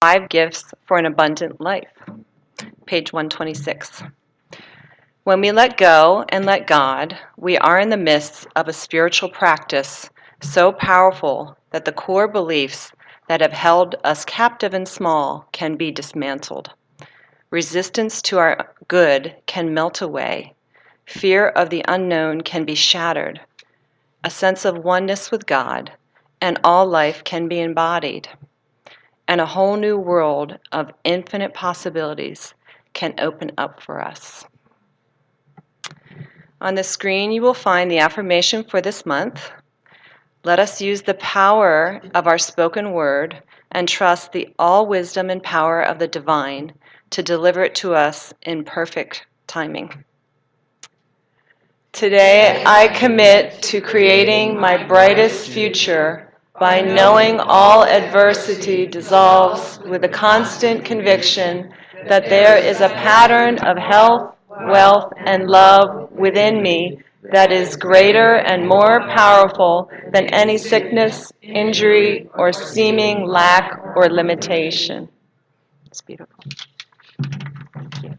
5 Gifts for an Abundant Life, page 126. When we let go and let God, we are in the midst of a spiritual practice so powerful that the core beliefs that have held us captive and small can be dismantled. Resistance to our good can melt away. Fear of the unknown can be shattered. A sense of oneness with God and all life can be embodied. And a whole new world of infinite possibilities can open up for us. On the screen, you will find the affirmation for this month. Let us use the power of our spoken word and trust the all wisdom and power of the divine to deliver it to us in perfect timing. Today, I commit to creating my brightest future by knowing all adversity dissolves with a constant conviction that there is a pattern of health, wealth, and love within me that is greater and more powerful than any sickness, injury, or seeming lack or limitation. It's beautiful. Thank you.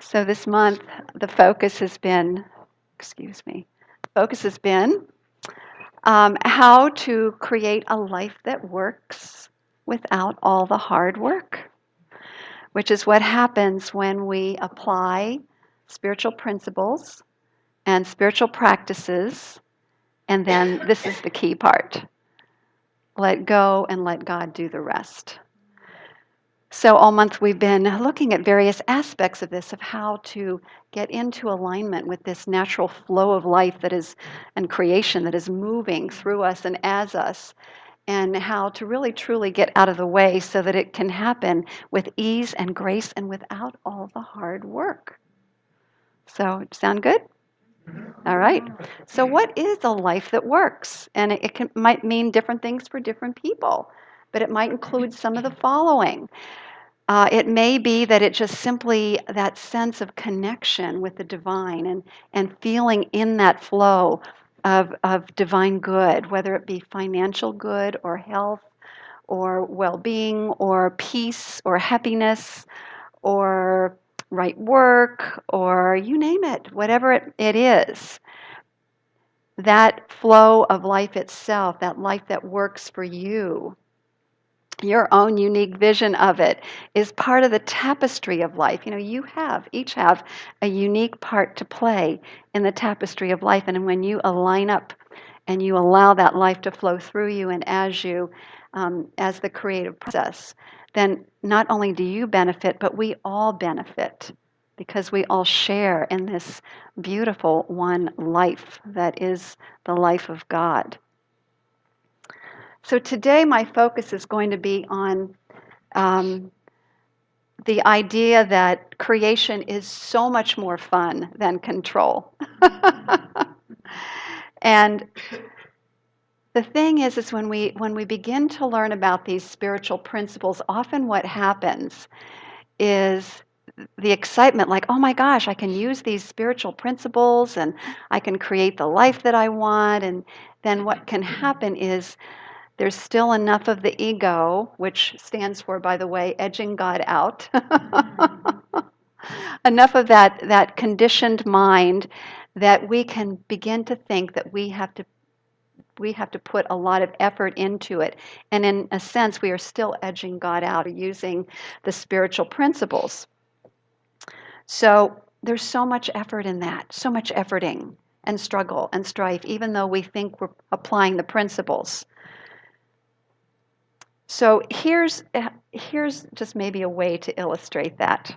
So this month, the focus has been, how to create a life that works without all the hard work, which is what happens when we apply spiritual principles and spiritual practices, and then this is the key part. Let go and let God do the rest. So all month we've been looking at various aspects of this, of how to get into alignment with this natural flow of life that is, and creation that is moving through us and as us, and how to really truly get out of the way so that it can happen with ease and grace and without all the hard work. So, sound good? All right. So what is a life that works? And might mean different things for different people, but it might include some of the following. It may be that it just simply that sense of connection with the divine and feeling in that flow of divine good, whether it be financial good or health or well-being or peace or happiness or right work or you name it, whatever it is. That flow of life itself, that life that works for you, your own unique vision of it, is part of the tapestry of life. You know, each have a unique part to play in the tapestry of life. And when you align up and you allow that life to flow through you and as you, as the creative process, then not only do you benefit, but we all benefit because we all share in this beautiful one life that is the life of God. So today my focus is going to be on the idea that creation is so much more fun than control. And the thing is when we begin to learn about these spiritual principles, often what happens is the excitement, like, oh my gosh, I can use these spiritual principles and I can create the life that I want. And then what can happen is there's still enough of the ego, which stands for, by the way, edging God out. Enough of that conditioned mind that we can begin to think that we have to put a lot of effort into it. And in a sense, we are still edging God out using the spiritual principles. So there's so much effort in that, so much efforting and struggle and strife, even though we think we're applying the principles. So here's just maybe a way to illustrate that.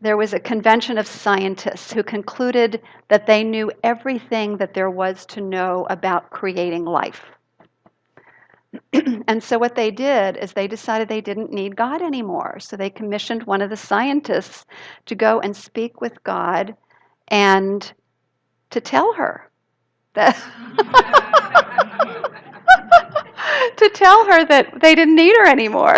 There was a convention of scientists who concluded that they knew everything that there was to know about creating life. And so what they did is they decided they didn't need God anymore. So they commissioned one of the scientists to go and speak with God and to tell her that to tell her that they didn't need her anymore.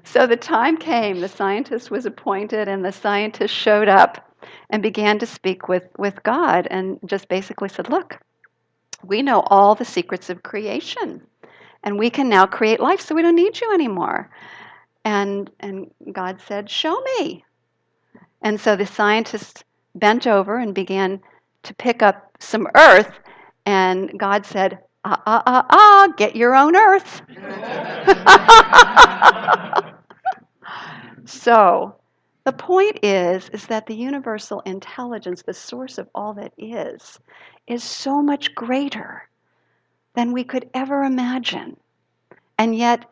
So the time came, the scientist was appointed, and the scientist showed up and began to speak with God and just basically said, look, we know all the secrets of creation, and we can now create life, so we don't need you anymore. And God said, show me. And so the scientist bent over and began to pick up some earth, and God said, get your own earth. So the point is that the universal intelligence, the source of all that is so much greater than we could ever imagine. And yet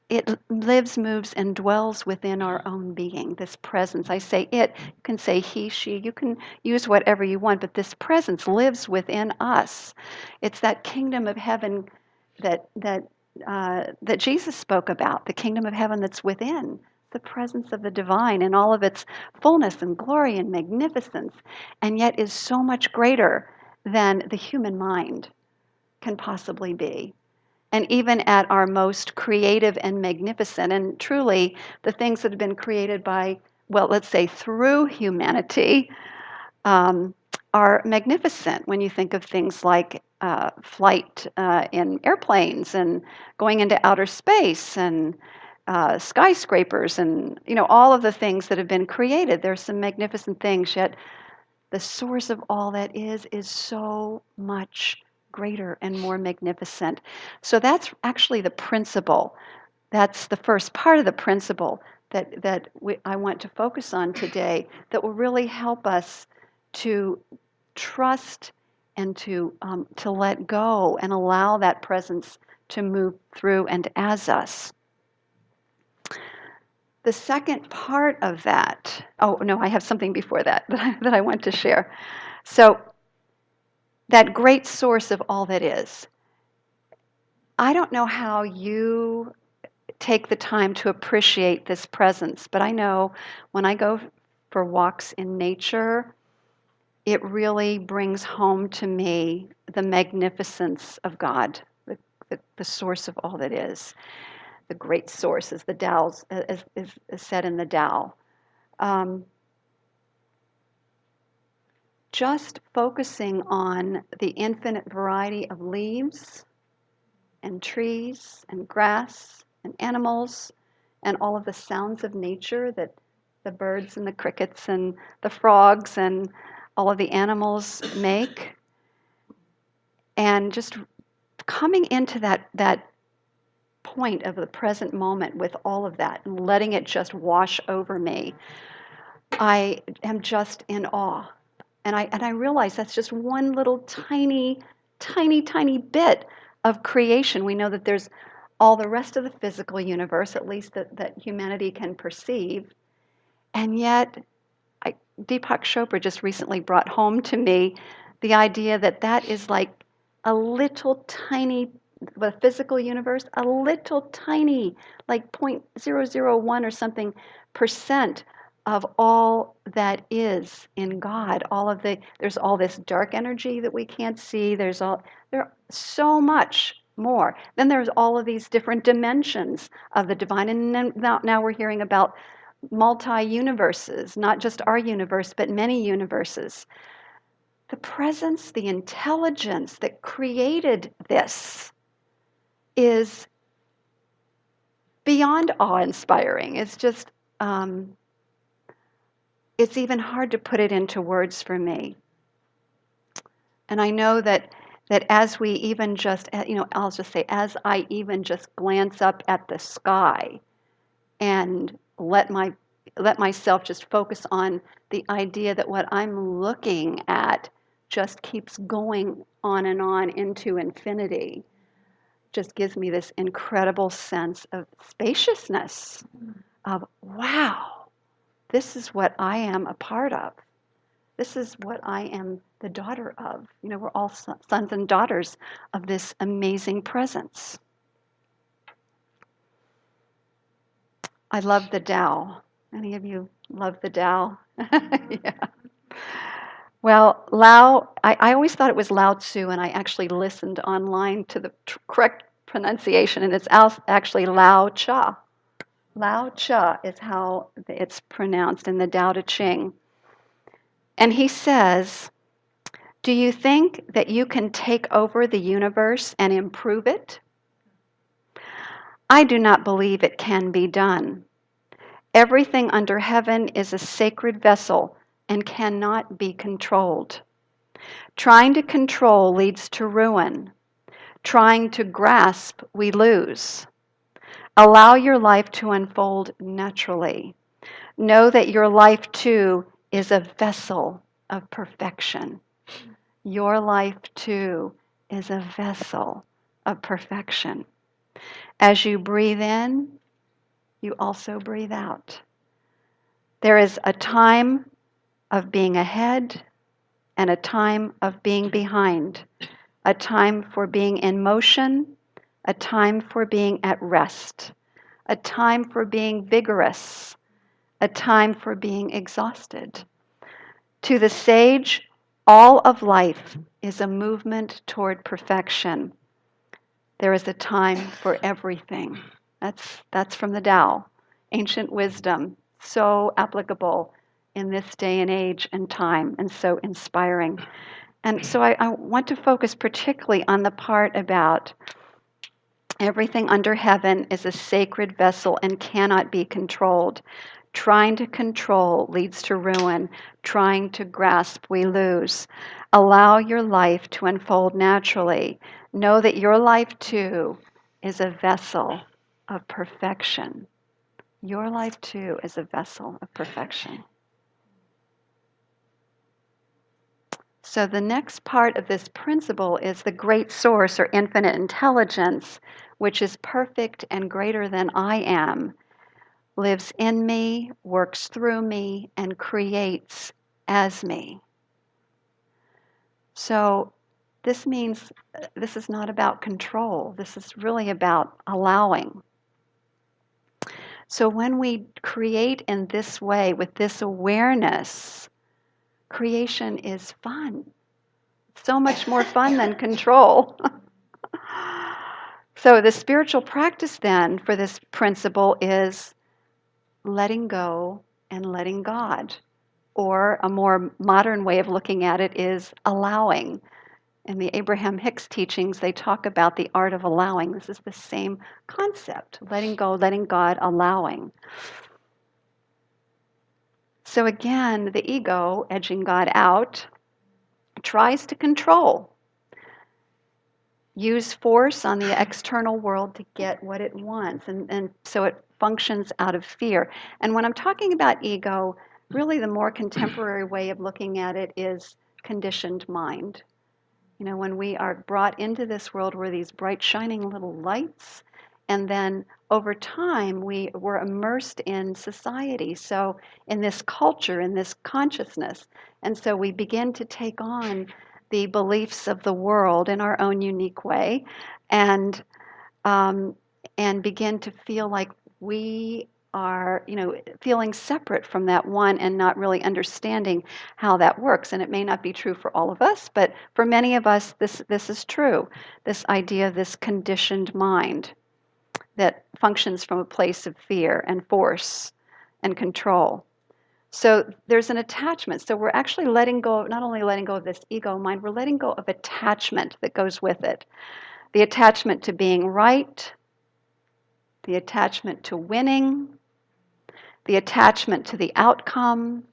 it lives, moves, and dwells within our own being, this presence. I say it, you can say he, she, you can use whatever you want, but this presence lives within us. It's that kingdom of heaven that Jesus spoke about, the kingdom of heaven that's within, the presence of the divine in all of its fullness and glory and magnificence, and yet is so much greater than the human mind can possibly be. And even at our most creative and magnificent, and truly the things that have been created by, well, let's say through humanity, are magnificent when you think of things like flight in airplanes and going into outer space and skyscrapers and all of the things that have been created. There's some magnificent things, yet the source of all that is so much greater and more magnificent. So that's actually the principle. That's the first part of the principle that I want to focus on today, that will really help us to trust and to let go and allow that presence to move through and as us. The second part of that, oh no, I have something before that that I want to share. So that great source of all that is. I don't know how you take the time to appreciate this presence, but I know when I go for walks in nature, it really brings home to me the magnificence of God, the source of all that is. The great source, as the Tao's, as said in the Tao. Just focusing on the infinite variety of leaves and trees and grass and animals and all of the sounds of nature that the birds and the crickets and the frogs and all of the animals make. And just coming into that point of the present moment with all of that and letting it just wash over me, I am just in awe. And I realize that's just one little tiny, tiny, tiny bit of creation. We know that there's all the rest of the physical universe, at least that humanity can perceive. And yet, Deepak Chopra just recently brought home to me the idea that is like a little tiny, the physical universe, a little tiny, like 0.001 or something percent of all that is in God. There's all this dark energy that we can't see. There's so much more. Then there's all of these different dimensions of the divine. And then now we're hearing about multi-universes, not just our universe, but many universes. The presence, the intelligence that created this is beyond awe-inspiring. It's just, it's even hard to put it into words for me. And I know that as we even just, I'll just say, as I even just glance up at the sky and let myself just focus on the idea that what I'm looking at just keeps going on and on into infinity, just gives me this incredible sense of spaciousness, of wow, this is what I am a part of. This is what I am the daughter of. We're all sons and daughters of this amazing presence. I love the Tao. Any of you love the Tao? Yeah. Well, Lao, I always thought it was Lao Tzu, and I actually listened online to the correct pronunciation, and it's actually Lao Cha. Lao Cha is how it's pronounced in the Tao Te Ching. And he says, do you think that you can take over the universe and improve it? I do not believe it can be done. Everything under heaven is a sacred vessel and cannot be controlled. Trying to control leads to ruin. Trying to grasp, we lose. Allow your life to unfold naturally. Know that your life too is a vessel of perfection. Your life too is a vessel of perfection. As you breathe in, you also breathe out. There is a time of being ahead and a time of being behind, a time for being in motion, a time for being at rest, a time for being vigorous, a time for being exhausted. To the sage, all of life is a movement toward perfection. There is a time for everything. That's from the Tao, ancient wisdom, so applicable in this day and age and time, and so inspiring. And so I want to focus particularly on the part about everything under heaven is a sacred vessel and cannot be controlled. Trying to control leads to ruin. Trying to grasp, we lose. Allow your life to unfold naturally. Know that your life too is a vessel of perfection. Your life too is a vessel of perfection. So the next part of this principle is the great source or infinite intelligence, which is perfect and greater than I am, lives in me, works through me, and creates as me. So this means this is not about control. This is really about allowing. So when we create in this way, with this awareness, creation is fun. So much more fun than control. So the spiritual practice then for this principle is letting go and letting God. Or a more modern way of looking at it is allowing. In the Abraham Hicks teachings, they talk about the art of allowing. This is the same concept, letting go, letting God, allowing. So again, the ego, edging God out, tries to control, use force on the external world to get what it wants. And so it functions out of fear. And when I'm talking about ego, really the more contemporary way of looking at it is conditioned mind. You know, when we are brought into this world, we're these bright, shining little lights. And then over time, we were immersed in society. So in this culture, in this consciousness. And so we begin to take on the beliefs of the world in our own unique way, and begin to feel like we are, feeling separate from that one and not really understanding how that works. And it may not be true for all of us, but for many of us, this is true. This idea of this conditioned mind that functions from a place of fear and force and control. So there's an attachment. So we're actually letting go, not only letting go of this ego mind, we're letting go of attachment that goes with it. The attachment to being right, the attachment to winning, the attachment to the outcome,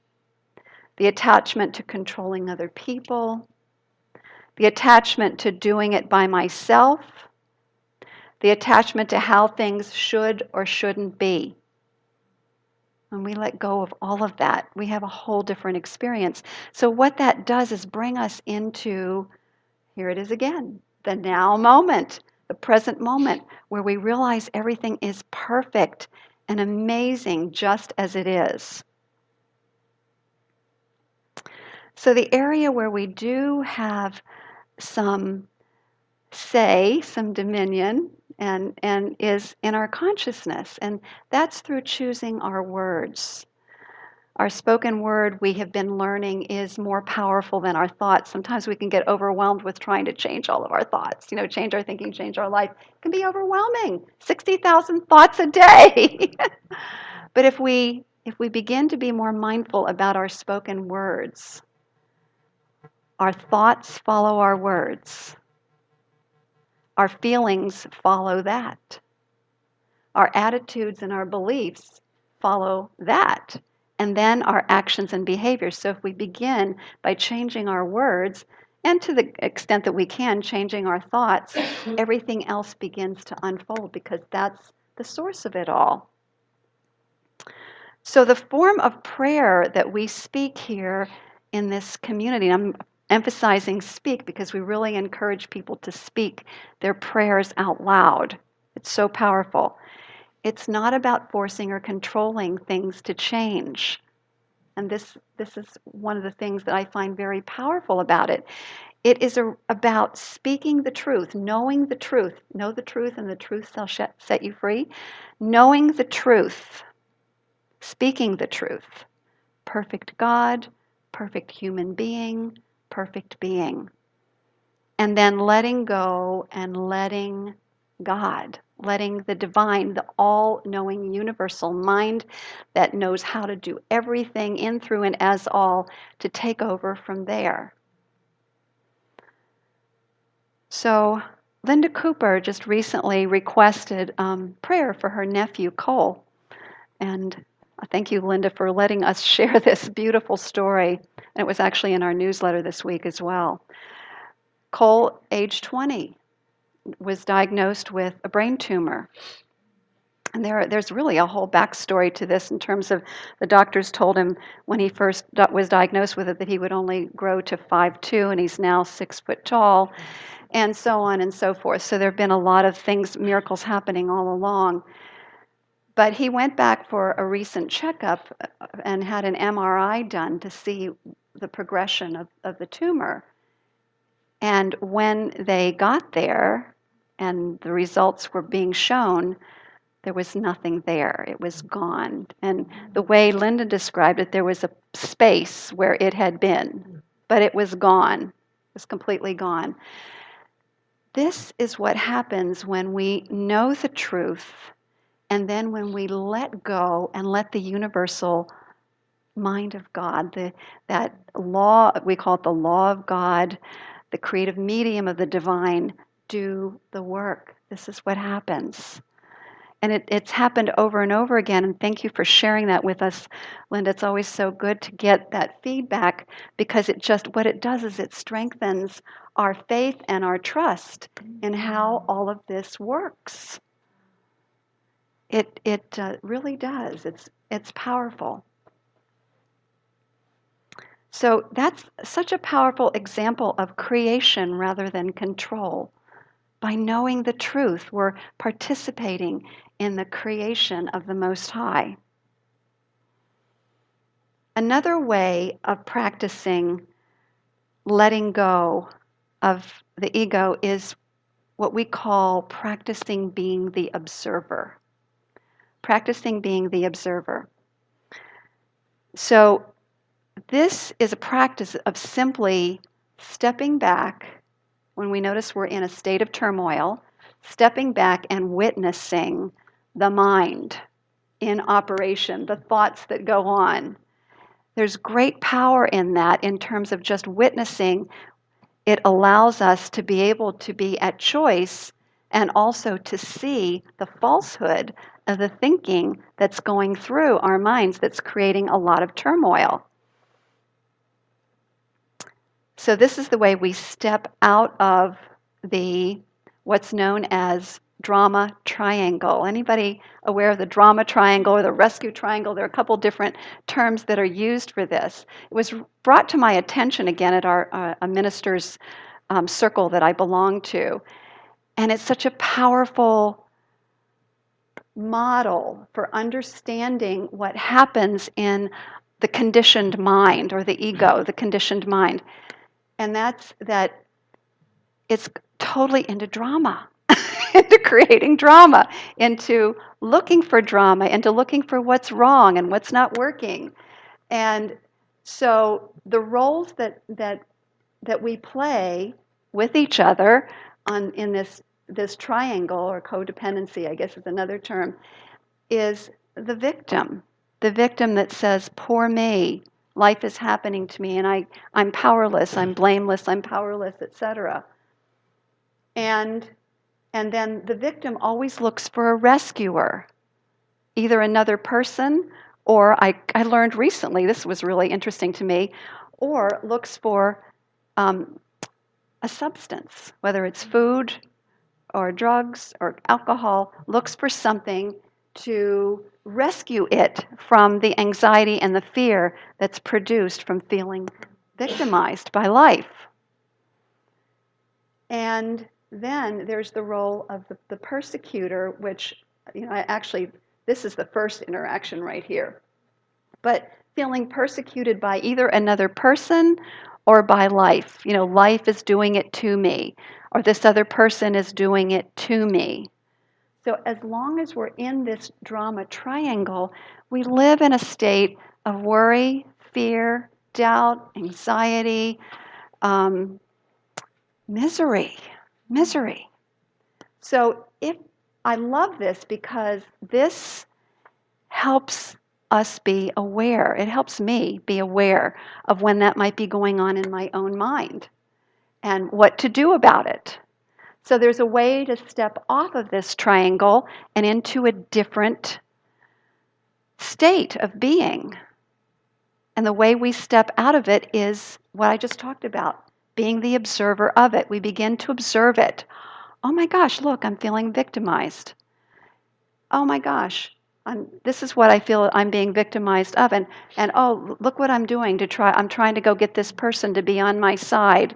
the attachment to controlling other people, the attachment to doing it by myself, the attachment to how things should or shouldn't be. When we let go of all of that, we have a whole different experience. So what that does is bring us into, here it is again, the now moment, the present moment, where we realize everything is perfect and amazing just as it is. So the area where we do have some say, some dominion, and is in our consciousness, and that's through choosing our words. Our spoken word, we have been learning, is more powerful than our thoughts. Sometimes we can get overwhelmed with trying to change all of our thoughts, change our thinking, change our life. It can be overwhelming. 60,000 thoughts a day. But if we begin to be more mindful about our spoken words, our thoughts follow our words. Our feelings follow that. Our attitudes and our beliefs follow that. And then our actions and behaviors. So if we begin by changing our words, and to the extent that we can, changing our thoughts, everything else begins to unfold because that's the source of it all. So the form of prayer that we speak here in this community, I'm emphasizing speak because we really encourage people to speak their prayers out loud. It's so powerful. It's not about forcing or controlling things to change. And this is one of the things that I find very powerful about it. It is about speaking the truth, knowing the truth. Know the truth, and the truth shall set you free. Knowing the truth, speaking the truth. Perfect God, perfect human being, perfect being. And then letting go and letting God, letting the divine, the all-knowing universal mind that knows how to do everything in, through, and as all, to take over from there. So Linda Cooper just recently requested prayer for her nephew, Cole. And thank you, Linda, for letting us share this beautiful story. And it was actually in our newsletter this week as well. Cole, age 20, was diagnosed with a brain tumor. And there's really a whole backstory to this in terms of the doctors told him when he first was diagnosed with it that he would only grow to 5'2", and he's now 6 foot tall, and so on and so forth. So there have been a lot of things, miracles happening all along. But he went back for a recent checkup and had an MRI done to see the progression of the tumor. And when they got there and the results were being shown, there was nothing there. It was gone. And the way Linda described it, there was a space where it had been, but it was gone. It was completely gone. This is what happens when we know the truth, and then when we let go and let the universal mind of God, that law, we call it the law of God, the creative medium of the divine, do the work. This is what happens. And it's happened over and over again. And thank you for sharing that with us, Linda. It's always so good to get that feedback because what it does is it strengthens our faith and our trust in how all of this works. It really does. It's powerful. So that's such a powerful example of creation rather than control. By knowing the truth, we're participating in the creation of the Most High. Another way of practicing letting go of the ego is what we call practicing being the observer. Practicing being the observer. So this is a practice of simply stepping back when we notice we're in a state of turmoil, stepping back and witnessing the mind in operation, the thoughts that go on. There's great power in that in terms of just witnessing. It allows us to be able to be at choice and also to see the falsehood of the thinking that's going through our minds that's creating a lot of turmoil. So this is the way we step out of what's known as drama triangle. Anybody aware of the drama triangle or the rescue triangle? There are a couple different terms that are used for this. It was brought to my attention again at a minister's circle that I belong to. And it's such a powerful model for understanding what happens in the conditioned mind or the ego, the conditioned mind. And that's that it's totally into drama, into creating drama, into looking for drama, into looking for what's wrong and what's not working. And so the roles that we play with each other in this triangle, or codependency, I guess is another term, is the victim. The victim that says, poor me, life is happening to me, and I'm powerless, I'm blameless, I'm powerless, etc. And then the victim always looks for a rescuer, either another person, or I learned recently, this was really interesting to me, or looks for a substance, whether it's food or drugs or alcohol, looks for something to rescue it from the anxiety and the fear that's produced from feeling victimized by life. And then there's the role of the persecutor, which, this is the first interaction right here. But feeling persecuted by either another person or by life. Life is doing it to me, or this other person is doing it to me. So as long as we're in this drama triangle, we live in a state of worry, fear, doubt, anxiety, misery. So I love this because this helps us be aware. It helps me be aware of when that might be going on in my own mind and what to do about it. So there's a way to step off of this triangle and into a different state of being. And the way we step out of it is what I just talked about, being the observer of it. We begin to observe it. Oh my gosh, look, I'm feeling victimized. Oh my gosh, this is what I feel I'm being victimized of. And oh, look what I'm doing I'm trying to go get this person to be on my side.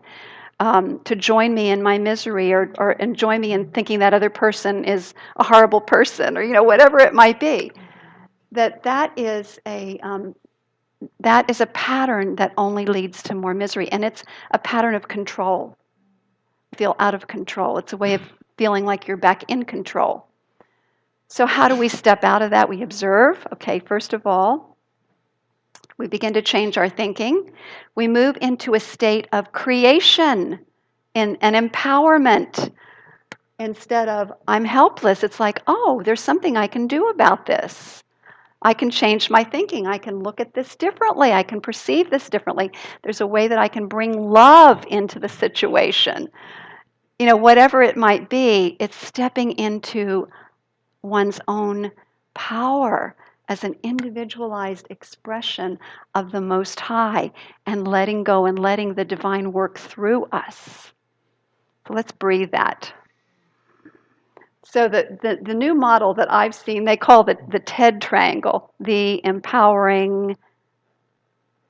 To join me in my misery, or join me in thinking that other person is a horrible person, or whatever it might be. That is a pattern that only leads to more misery, and it's a pattern of control. Feel out of control. It's a way of feeling like you're back in control. So how do we step out of that? We observe. Okay, first of all, we begin to change our thinking. We move into a state of creation and empowerment. Instead of, I'm helpless, it's like, oh, there's something I can do about this. I can change my thinking. I can look at this differently. I can perceive this differently. There's a way that I can bring love into the situation. Whatever it might be, it's stepping into one's own power as an individualized expression of the Most High, and letting go and letting the divine work through us. So let's breathe that. So the new model that I've seen, they call the TED triangle, the empowering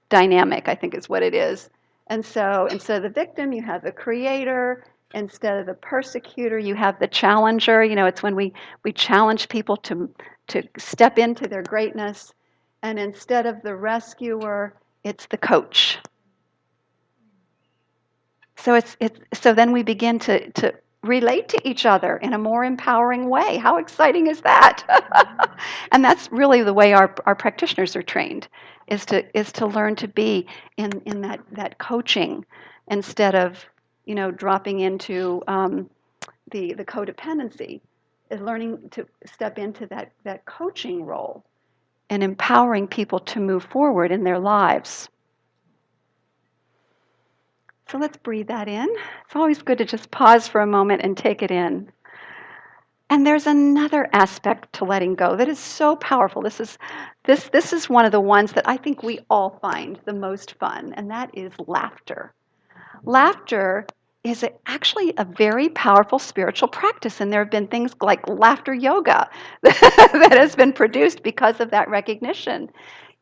dynamic, I think is what it is. And so instead of the victim, you have the creator. Instead of the persecutor, you have the challenger. It's when we challenge people to step into their greatness. And instead of the rescuer, it's the coach. So so then we begin to relate to each other in a more empowering way. How exciting is that? And that's really the way our practitioners are trained, is to learn to be in that coaching, instead of dropping into the codependency, is learning to step into that coaching role and empowering people to move forward in their lives. So let's breathe that in. It's always good to just pause for a moment and take it in. And there's another aspect to letting go that is so powerful. This is one of the ones that I think we all find the most fun, and that is laughter. Laughter is actually a very powerful spiritual practice, and there have been things like laughter yoga that has been produced because of that recognition.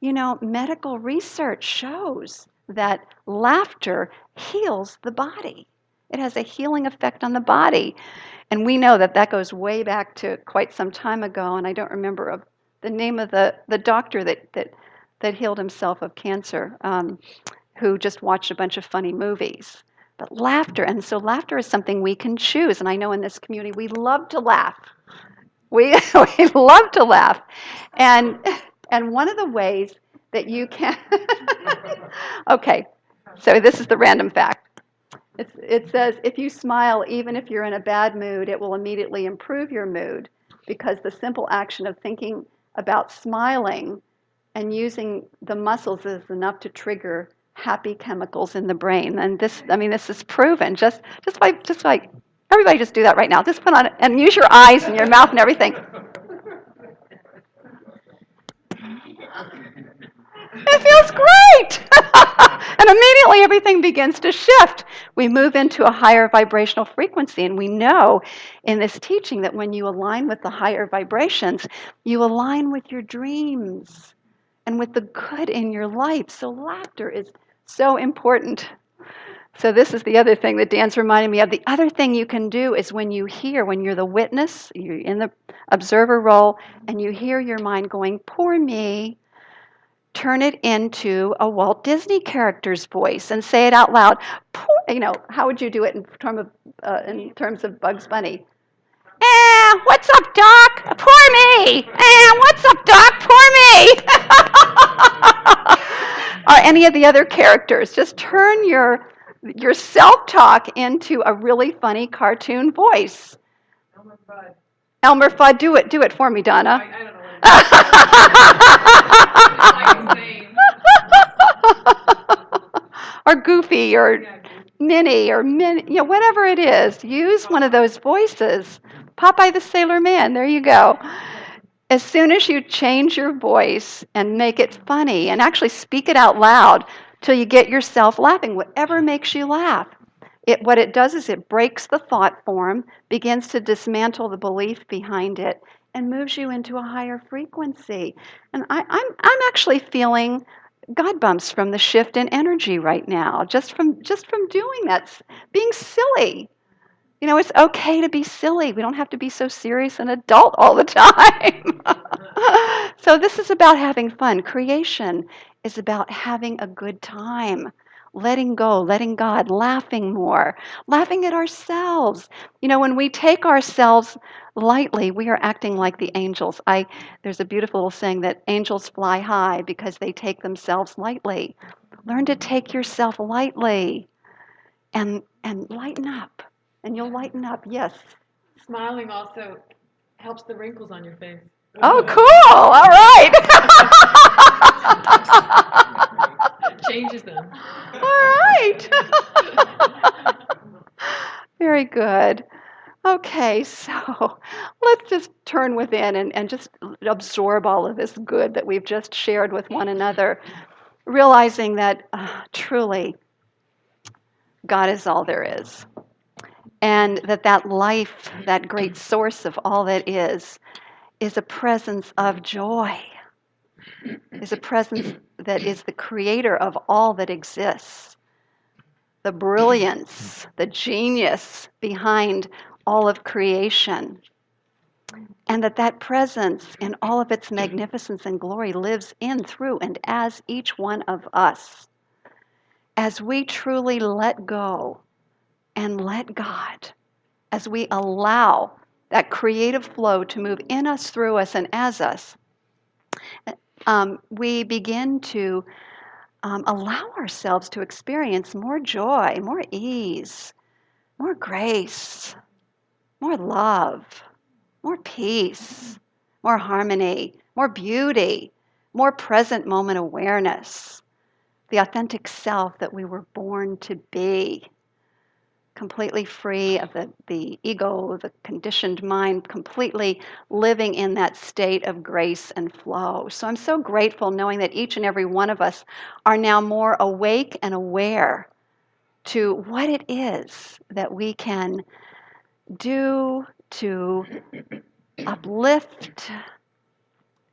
Medical research shows that laughter heals the body. It has a healing effect on the body. And we know that goes way back to quite some time ago, and I don't remember the name of the doctor that healed himself of cancer, who just watched a bunch of funny movies. But laughter is something we can choose. And I know in this community we love to laugh. We love to laugh. And one of the ways that you can. Okay, so this is the random fact. It says, if you smile, even if you're in a bad mood, it will immediately improve your mood because the simple action of thinking about smiling and using the muscles is enough to trigger happy chemicals in the brain. And this, I mean, this is proven. Just by everybody, just do that right now. Just put on and use your eyes and your mouth and everything. It feels great. And immediately everything begins to shift. We move into a higher vibrational frequency. And we know in this teaching that when you align with the higher vibrations, you align with your dreams and with the good in your life. So laughter is so important. So this is the other thing that Dan's reminding me of. The other thing you can do is when you hear, when you're the witness, you're in the observer role, and you hear your mind going, poor me, turn it into a Walt Disney character's voice and say it out loud. Poor, how would you do it in terms of Bugs Bunny? What's up, Doc? Poor me. What's up, Doc? Poor me. Or any of the other characters. Just turn your self-talk into a really funny cartoon voice. Elmer Fudd. Elmer Fudd, do it for me, Donna. I don't know or Goofy, or Minnie, or whatever it is. Use one of those voices. Popeye the Sailor Man, there you go. As soon as you change your voice and make it funny and actually speak it out loud till you get yourself laughing, whatever makes you laugh, what it does is it breaks the thought form, begins to dismantle the belief behind it, and moves you into a higher frequency. And I'm actually feeling God bumps from the shift in energy right now, just from doing that, being silly. It's okay to be silly. We don't have to be so serious and adult all the time. So this is about having fun. Creation is about having a good time, letting go, letting God, laughing more, laughing at ourselves. When we take ourselves lightly, we are acting like the angels. There's a beautiful little saying that angels fly high because they take themselves lightly. Learn to take yourself lightly and lighten up. And you'll lighten up, yes. Smiling also helps the wrinkles on your face. Oh, cool. All right. Changes them. All right. Very good. Okay, so let's just turn within and just absorb all of this good that we've just shared with one another, realizing that truly God is all there is. And that life, that great source of all that is a presence of joy, is a presence that is the creator of all that exists, the brilliance, the genius behind all of creation. And that presence in all of its magnificence and glory lives in, through, and as each one of us. As we truly let go and let God, as we allow that creative flow to move in us, through us, and as us, we begin to allow ourselves to experience more joy, more ease, more grace, more love, more peace, more harmony, more beauty, more present moment awareness, the authentic self that we were born to be. Completely free of the ego, the conditioned mind, completely living in that state of grace and flow. So I'm so grateful knowing that each and every one of us are now more awake and aware to what it is that we can do to uplift,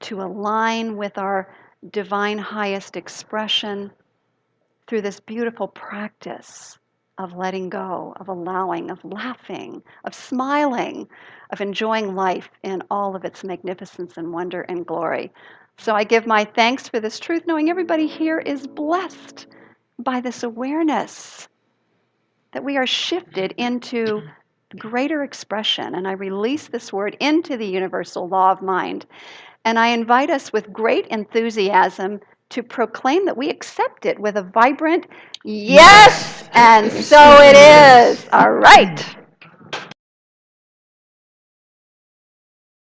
to align with our divine highest expression through this beautiful practice of letting go, of allowing, of laughing, of smiling, of enjoying life in all of its magnificence and wonder and glory. So I give my thanks for this truth, knowing everybody here is blessed by this awareness that we are shifted into greater expression. And I release this word into the universal law of mind. And I invite us with great enthusiasm to proclaim that we accept it with a vibrant yes, and so it is. All right.